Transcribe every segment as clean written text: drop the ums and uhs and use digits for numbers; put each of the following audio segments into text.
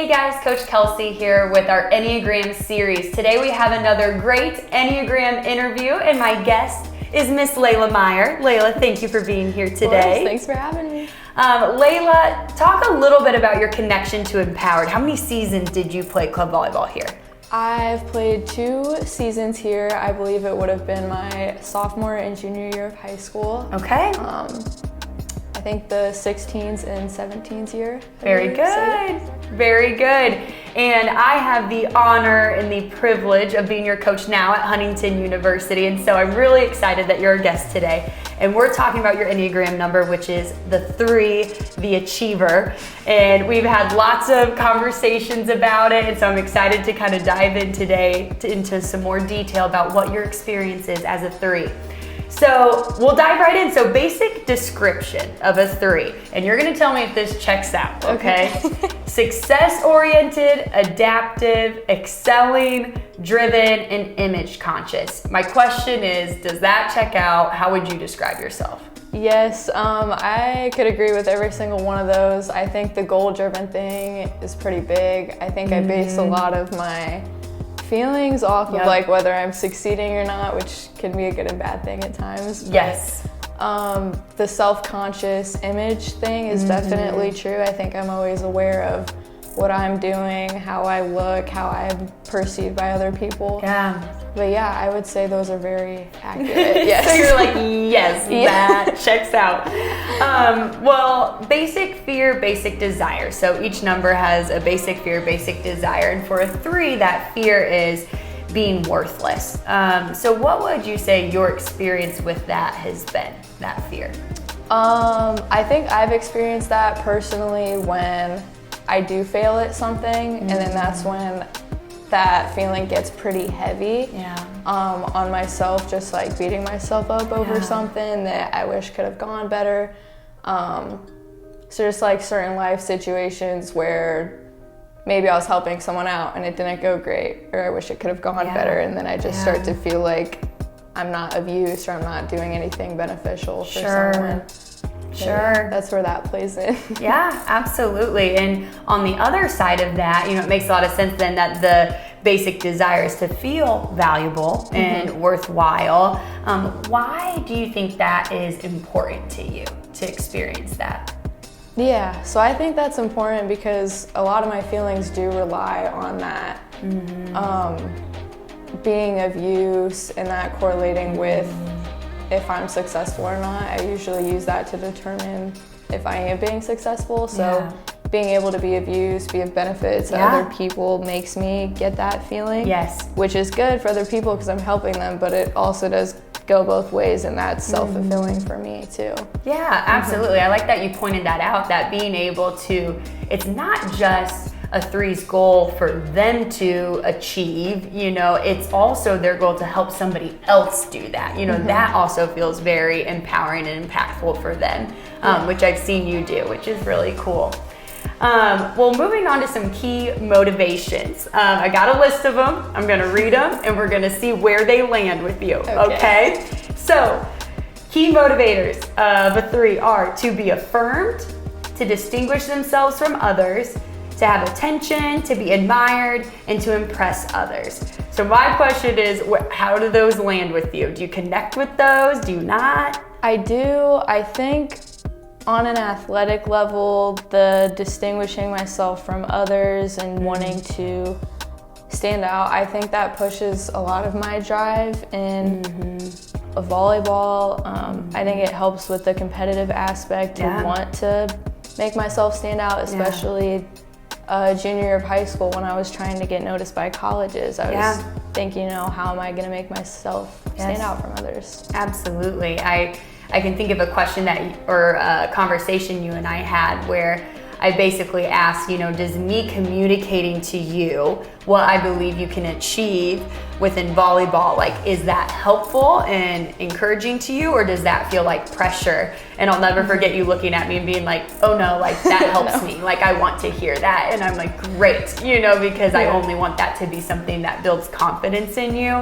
Hey guys, Coach Kelsey here with our Enneagram series. Today we have another great Enneagram interview and my guest is Miss Layla Meyer. Layla, thank you for being here today. Of course, thanks for having me. Layla, talk a little bit about your connection to Empowered. How many seasons did you play club volleyball here? I've played 2 seasons here. I believe it would have been my sophomore and junior year of high school. Okay. I think the 16s and 17s year. Very good. Very good. And I have the honor and the privilege of being your coach now at Huntington University. And so I'm really excited that you're a guest today. And we're talking about your Enneagram number, which is the 3, the achiever. And we've had lots of conversations about it. And so I'm excited to kind of dive in today into some more detail about what your experience is as a 3. So we'll dive right in. So basic description of a 3, and you're gonna tell me if this checks out, okay? Success-oriented, adaptive, excelling, driven, and image conscious. My question is, does that check out? How would you describe yourself? Yes, I could agree with every single one of those. I think the goal-driven thing is pretty big. I think I base a lot of my feelings off of like whether I'm succeeding or not, which can be a good and bad thing at times. Yes. The self-conscious image thing is definitely true. I think I'm always aware of what I'm doing, how I look, how I'm perceived by other people. Yeah. But yeah, I would say those are very accurate. Yes. So you're like, yes, that checks out. Well, basic fear, basic desire. So each number has a basic fear, basic desire. And for a 3, that fear is being worthless. So what would you say your experience with that has been, that fear? I think I've experienced that personally when I do fail at something, and then that's when that feeling gets pretty heavy on myself, just like beating myself up over something that I wish could have gone better. So just like certain life situations where maybe I was helping someone out and it didn't go great, or I wish it could have gone better, and then I just start to feel like I'm not of use or I'm not doing anything beneficial for someone. Sure. That's where that plays in. Yeah, absolutely. And on the other side of that, it makes a lot of sense then that the basic desire is to feel valuable and worthwhile. Why do you think that is important to you to experience that? Yeah, so I think that's important because a lot of my feelings do rely on that. Being of use and that correlating with if I'm successful or not. I usually use that to determine if I am being successful. So being able to be of use, be of benefit to other people makes me get that feeling. Yes. Which is good for other people because I'm helping them, but it also does go both ways, and that's self-fulfilling for me too. Yeah, absolutely. I like that you pointed that out, that being able to, it's not just a 3's goal for them to achieve, it's also their goal to help somebody else do that. That also feels very empowering and impactful for them, which I've seen you do, which is really cool. Well, moving on to some key motivations. I got a list of them. I'm going to read them and we're going to see where they land with you. Okay? So, key motivators of a 3 are to be affirmed, to distinguish themselves from others, to have attention, to be admired, and to impress others. So my question is, how do those land with you? Do you connect with those? Do you not? I do. I think on an athletic level, the distinguishing myself from others and wanting to stand out, I think that pushes a lot of my drive in volleyball. I think it helps with the competitive aspect to want to make myself stand out, especially junior year of high school when I was trying to get noticed by colleges. I was thinking, how am I going to make myself stand out from others? Absolutely. I can think of a question or a conversation you and I had where I basically asked, does me communicating to you what I believe you can achieve within volleyball, is that helpful and encouraging to you, or does that feel like pressure? And I'll never forget you looking at me and being like, oh no, that helps me. I want to hear that. And I'm like, great, because I only want that to be something that builds confidence in you.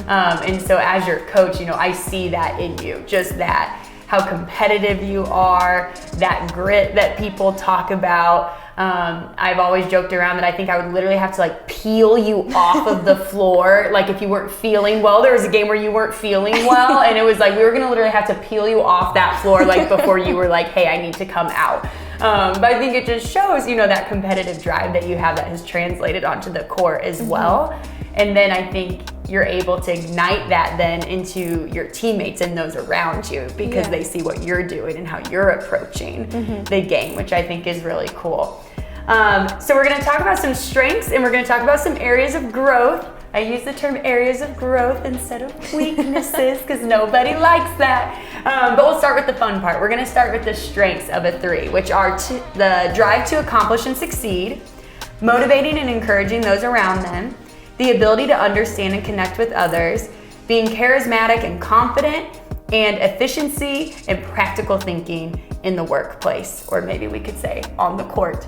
And so as your coach, I see that in you, just that, how competitive you are, that grit that people talk about. I've always joked around that I think I would literally have to like peel you off of the floor. Like if you weren't feeling well, there was a game where you weren't feeling well, and it was like we were gonna literally have to peel you off that floor like before you were like, hey, I need to come out. But I think it just shows, that competitive drive that you have that has translated onto the court as well. And then I think you're able to ignite that then into your teammates and those around you because they see what you're doing and how you're approaching the game, which I think is really cool. So we're gonna talk about some strengths and we're gonna talk about some areas of growth. I use the term areas of growth instead of weaknesses because nobody likes that. But we'll start with the fun part. We're gonna start with the strengths of a 3, which are the drive to accomplish and succeed, motivating and encouraging those around them, the ability to understand and connect with others, being charismatic and confident, and efficiency and practical thinking in the workplace, or maybe we could say on the court.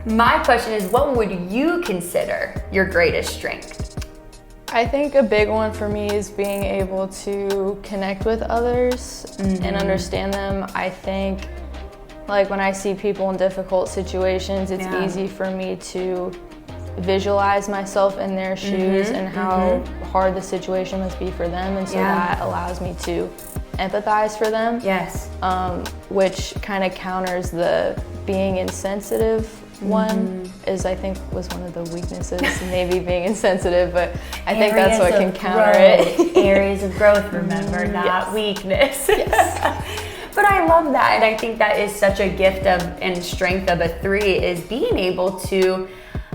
My question is, what would you consider your greatest strength? I think a big one for me is being able to connect with others and understand them. I think like when I see people in difficult situations, it's easy for me to visualize myself in their shoes and how hard the situation must be for them, and so that allows me to empathize for them. Yes. Which kind of counters the being insensitive one, is I think was one of the weaknesses, maybe being insensitive, but I think that's what can counter it. Areas of growth, remember, not weakness. Yes. But I love that, and I think that is such a gift of and strength of a 3 is being able to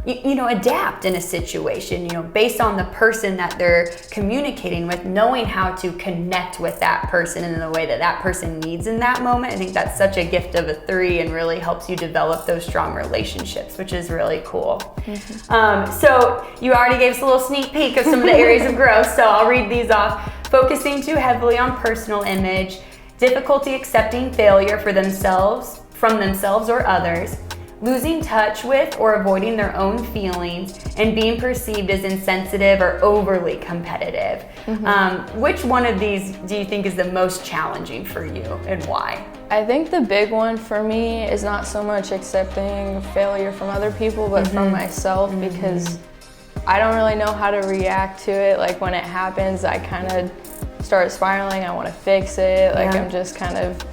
adapt in a situation, based on the person that they're communicating with, knowing how to connect with that person in the way that that person needs in that moment. I think that's such a gift of a 3 and really helps you develop those strong relationships, which is really cool. So you already gave us a little sneak peek of some of the areas of growth, so I'll read these off. Focusing too heavily on personal image, difficulty accepting failure from themselves or others, losing touch with or avoiding their own feelings, and being perceived as insensitive or overly competitive. Which one of these do you think is the most challenging for you, and why? I think the big one for me is not so much accepting failure from other people, but from myself, because I don't really know how to react to it. Like when it happens, I kind of start spiraling. I want to fix it. Like I'm just kind of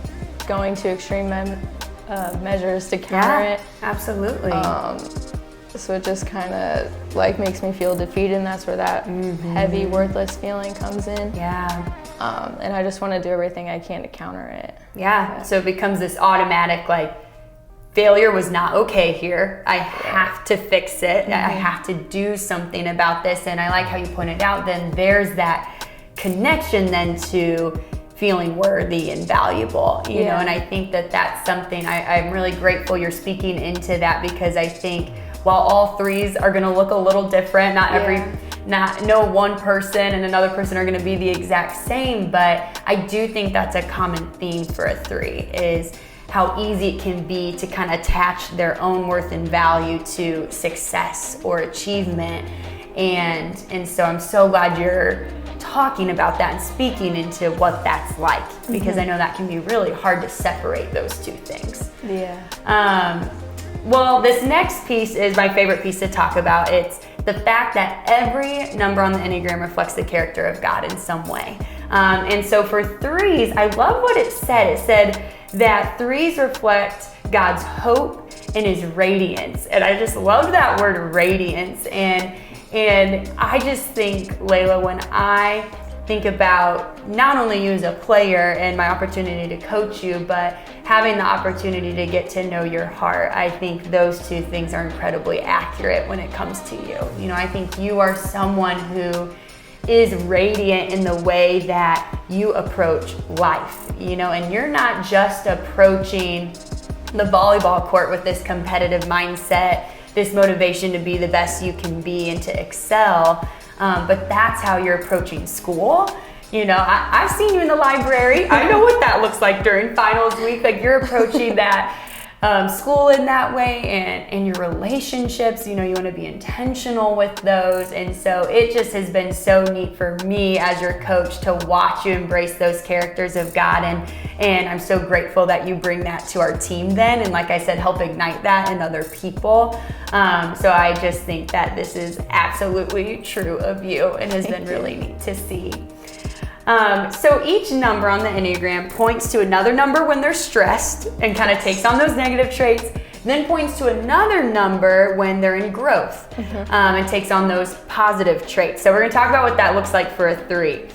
going to extreme measures to counter it. Absolutely. So it just kind of like makes me feel defeated, and that's where that heavy, worthless feeling comes in. And I just want to do everything I can to counter it. So it becomes this automatic, like, failure was not okay here. I have to fix it. I have to do something about this. And I like how you pointed out, then there's that connection then to feeling worthy and valuable, you know, and I think that that's something I'm really grateful you're speaking into that, because I think while all 3s are gonna look a little different, no one person and another person are gonna be the exact same, but I do think that's a common theme for a 3 is how easy it can be to kind of attach their own worth and value to success or achievement. And so I'm so glad you're talking about that and speaking into what that's like, because I know that can be really hard to separate those two things. Well, this next piece is my favorite piece to talk about. It's the fact that every number on the Enneagram reflects the character of God in some way. And so for 3s, I love what it said. It said that 3s reflect God's hope and his radiance. And I just love that word radiance. And I just think, Layla, when I think about not only you as a player and my opportunity to coach you, but having the opportunity to get to know your heart, I think those two things are incredibly accurate when it comes to you. You know, I think you are someone who is radiant in the way that you approach life, you know, and you're not just approaching the volleyball court with this competitive mindset, this motivation to be the best you can be and to excel, but that's how you're approaching school. You know, I've seen you in the library. I know what that looks like during finals week. Like, you're approaching that school in that way, and your relationships, you want to be intentional with those. And so it just has been so neat for me as your coach to watch you embrace those characters of God. And I'm so grateful that you bring that to our team then. And like I said, help ignite that in other people. So I just think that this is absolutely true of you and has been really neat to see. So each number on the Enneagram points to another number when they're stressed and kind of takes on those negative traits, then points to another number when they're in growth and takes on those positive traits. So we're going to talk about what that looks like for a 3.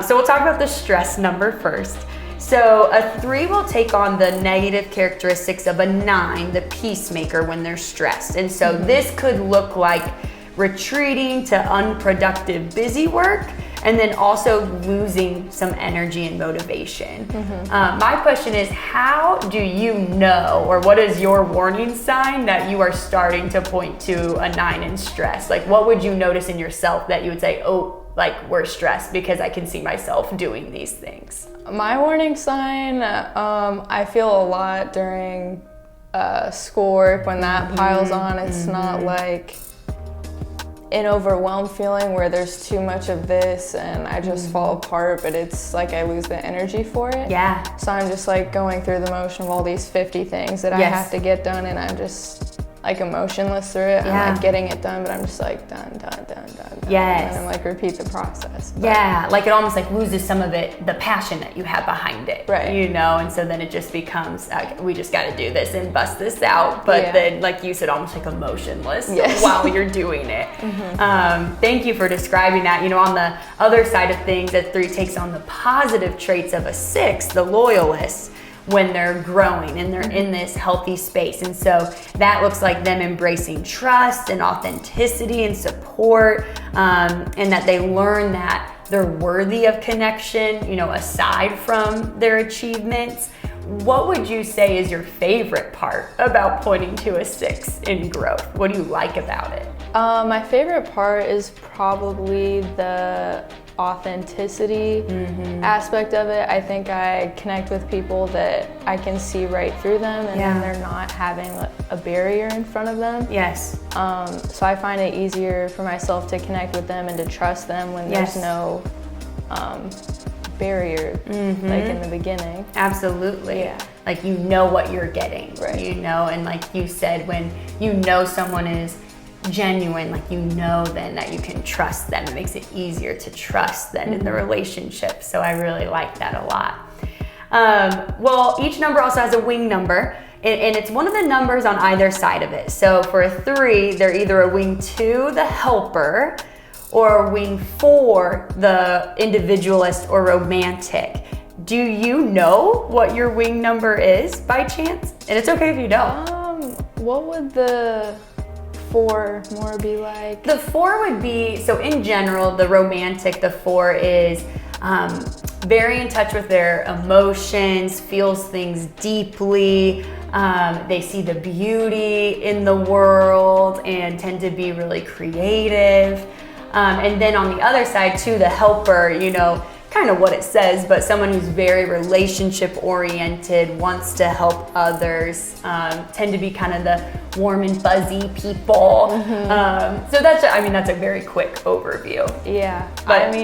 So we'll talk about the stress number first. So a 3 will take on the negative characteristics of a 9, the peacemaker, when they're stressed. And so this could look like retreating to unproductive busy work, and then also losing some energy and motivation. My question is, how do you know, or what is your warning sign that you are starting to point to a 9 in stress? Like, what would you notice in yourself that you would say, oh, like, we're stressed because I can see myself doing these things? My warning sign, I feel a lot during schoolwork when that piles on. It's not like an overwhelmed feeling where there's too much of this and I just fall apart, but it's like I lose the energy for it. Yeah. So I'm just like going through the motion of all these 50 things that I have to get done, and I'm just like emotionless through it. I'm like getting it done, but I'm just like done. Yes. And I'm like repeat the process. But yeah, like it almost like loses some of it, the passion that you have behind it. Right. And so then it just becomes, we just got to do this and bust this out. But then, like you said, almost like emotionless while you're doing it. Thank you for describing that. On the other side of things, a 3 takes on the positive traits of a 6, the loyalist, when they're growing and they're in this healthy space. And so that looks like them embracing trust and authenticity and support, and that they learn that they're worthy of connection, aside from their achievements. What would you say is your favorite part about pointing to a 6 in growth? What do you like about it? My favorite part is probably the authenticity aspect of it. I think I connect with people that I can see right through them, and then they're not having a barrier in front of them. Yes. So I find it easier for myself to connect with them and to trust them when there's no barrier like in the beginning. Absolutely. Yeah. Like what you're getting. Right. And like you said, when someone is genuine, like then that you can trust them. It makes it easier to trust them in the relationship. So I really like that a lot. Well, each number also has a wing number, and it's one of the numbers on either side of it. So for a 3, they're either a wing 2, the helper, or a wing 4, the individualist or romantic. Do you know what your wing number is by chance? And it's okay if you don't. What would the 4 more be like? The 4 would be, so in general, the romantic, the 4 is very in touch with their emotions, feels things deeply. They see the beauty in the world and tend to be really creative. And then on the other side too, the helper, kind of what it says, but someone who's very relationship oriented, wants to help others, tend to be kind of the warm and fuzzy people. So that's a very quick overview. Yeah, but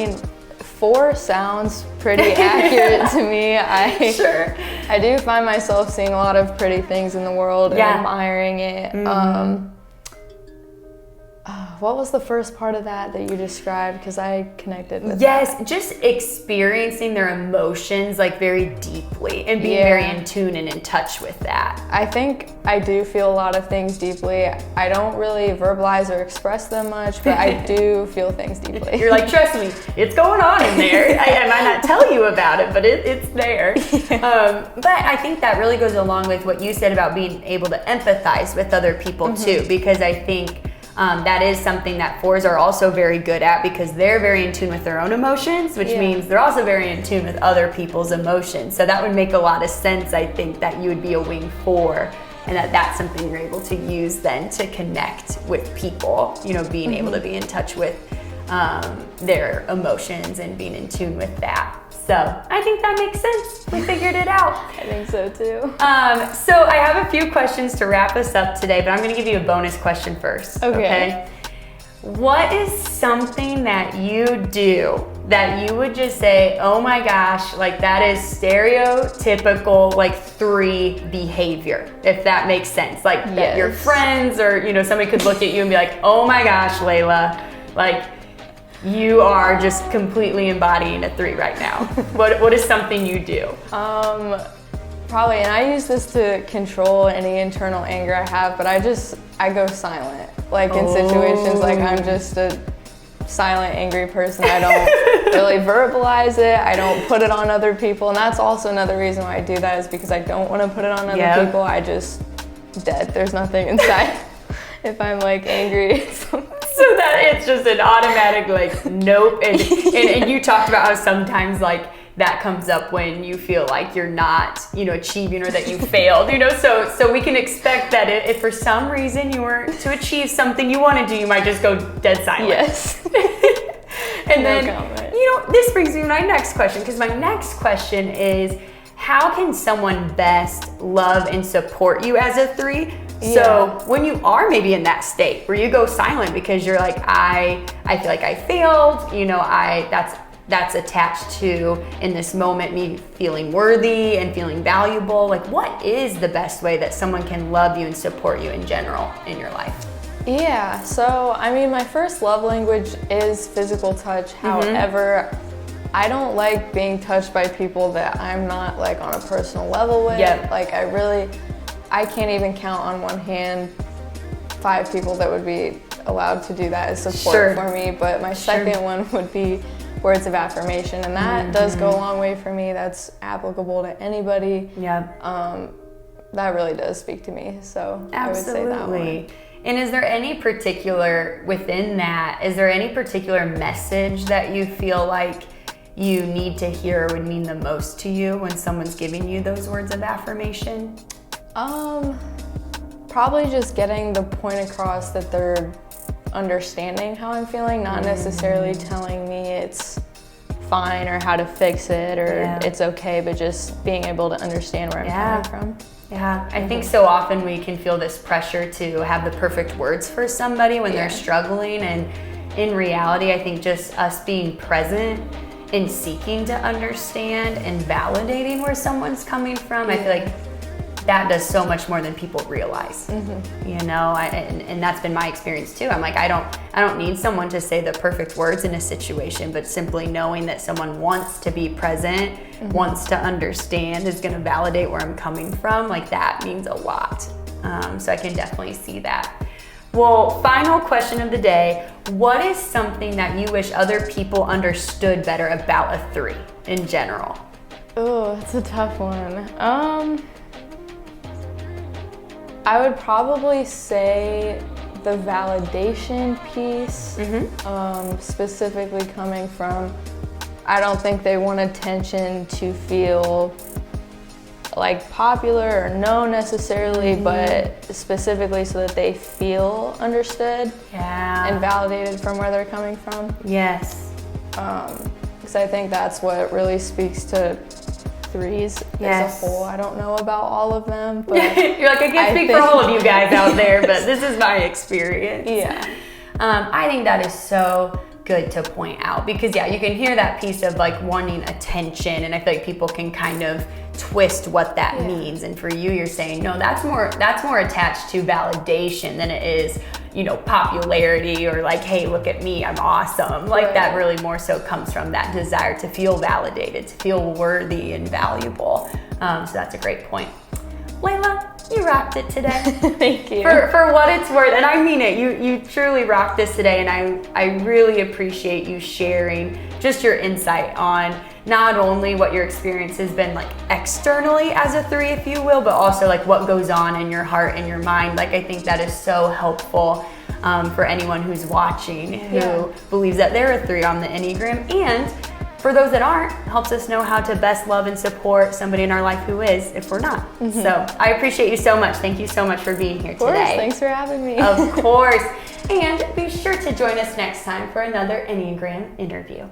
4 sounds pretty accurate to me. I do find myself seeing a lot of pretty things in the world and admiring it. What was the first part of that you described? Because I connected with that. Just experiencing their emotions like very deeply and being very in tune and in touch with that. I think I do feel a lot of things deeply. I don't really verbalize or express them much, but I do feel things deeply. You're like, trust me, it's going on in there. I might not tell you about it, but it's there. But I think that really goes along with what you said about being able to empathize with other people too, because I think that is something that 4s are also very good at, because they're very in tune with their own emotions, which means they're also very in tune with other people's emotions. So that would make a lot of sense, I think, that you would be a wing 4, and that's something you're able to use then to connect with people, being able to be in touch with their emotions and being in tune with that. So I think that makes sense. We figured it out. I think so too. So I have a few questions to wrap us up today, but I'm going to give you a bonus question first. Okay. What is something that you do that you would just say, oh my gosh, like that is stereotypical, like 3 behavior, if that makes sense? Like that your friends or, somebody could look at you and be like, oh my gosh, Layla, like you are just completely embodying a 3 right now. What is something you do? Probably, and I use this to control any internal anger I have, but I go silent. Like in situations, like I'm just a silent, angry person. I don't really verbalize it. I don't put it on other people. And that's also another reason why I do that, is because I don't want to put it on other people. I just dead. There's nothing inside if I'm like angry. So that it's just an automatic like nope. And you talked about how sometimes like that comes up when you feel like you're not, achieving or that you failed, so we can expect that if for some reason you were to achieve something you want to do, you might just go dead silent. Yes. And then, this brings me to my next question, because my next question is, how can someone best love and support you as a 3? So when you are maybe in that state where you go silent because you're like, I feel like I failed, that's attached to, in this moment, me feeling worthy and feeling valuable. Like, what is the best way that someone can love you and support you in general in your life? Yeah, so I mean, my first love language is physical touch. However, I don't like being touched by people that I'm not like on a personal level with. Like I can't even count on one hand 5 people that would be allowed to do that as support for me. But my second one would be words of affirmation, and that does go a long way for me. That's applicable to anybody. That really does speak to me. So I would say that one. And is there any particular, within that, is there any particular message that you feel like you need to hear or would mean the most to you when someone's giving you those words of affirmation? Probably just getting the point across that they're understanding how I'm feeling, not necessarily telling me it's fine or how to fix it or it's okay, but just being able to understand where I'm coming from. I think so often we can feel this pressure to have the perfect words for somebody when they're struggling, and in reality, I think just us being present and seeking to understand and validating where someone's coming from, I feel like that does so much more than people realize. And that's been my experience too. I'm like, I don't need someone to say the perfect words in a situation, but simply knowing that someone wants to be present, wants to understand, is gonna validate where I'm coming from, like that means a lot. So I can definitely see that. Well, final question of the day, what is something that you wish other people understood better about a 3 in general? Oh, that's a tough one. I would probably say the validation piece, specifically coming from, I don't think they want attention to feel like popular or known necessarily, but specifically so that they feel understood and validated from where they're coming from. Yes. Because I think that's what really speaks to 3s as a whole. I don't know about all of them, but you're like, I can't speak for all of you guys out there, but this is my experience. I think that is so good to point out, because you can hear that piece of like wanting attention, and I feel like people can kind of twist what that means. And for you, you're saying no, that's more attached to validation than it is, popularity or like, hey, look at me, I'm awesome. Like that really more so comes from that desire to feel validated, to feel worthy and valuable. So that's a great point. Layla, you rocked it today. Thank you. For what it's worth, and I mean it, you truly rocked this today, and I really appreciate you sharing just your insight on not only what your experience has been like externally as a 3, if you will, but also like what goes on in your heart and your mind. Like I think that is so helpful for anyone who's watching who believes that they're a 3 on the Enneagram, and for those that aren't, helps us know how to best love and support somebody in our life who is, if we're not. So I appreciate you so much. Thank you so much for being here today. Thanks for having me. Of course. And be sure to join us next time for another Enneagram interview.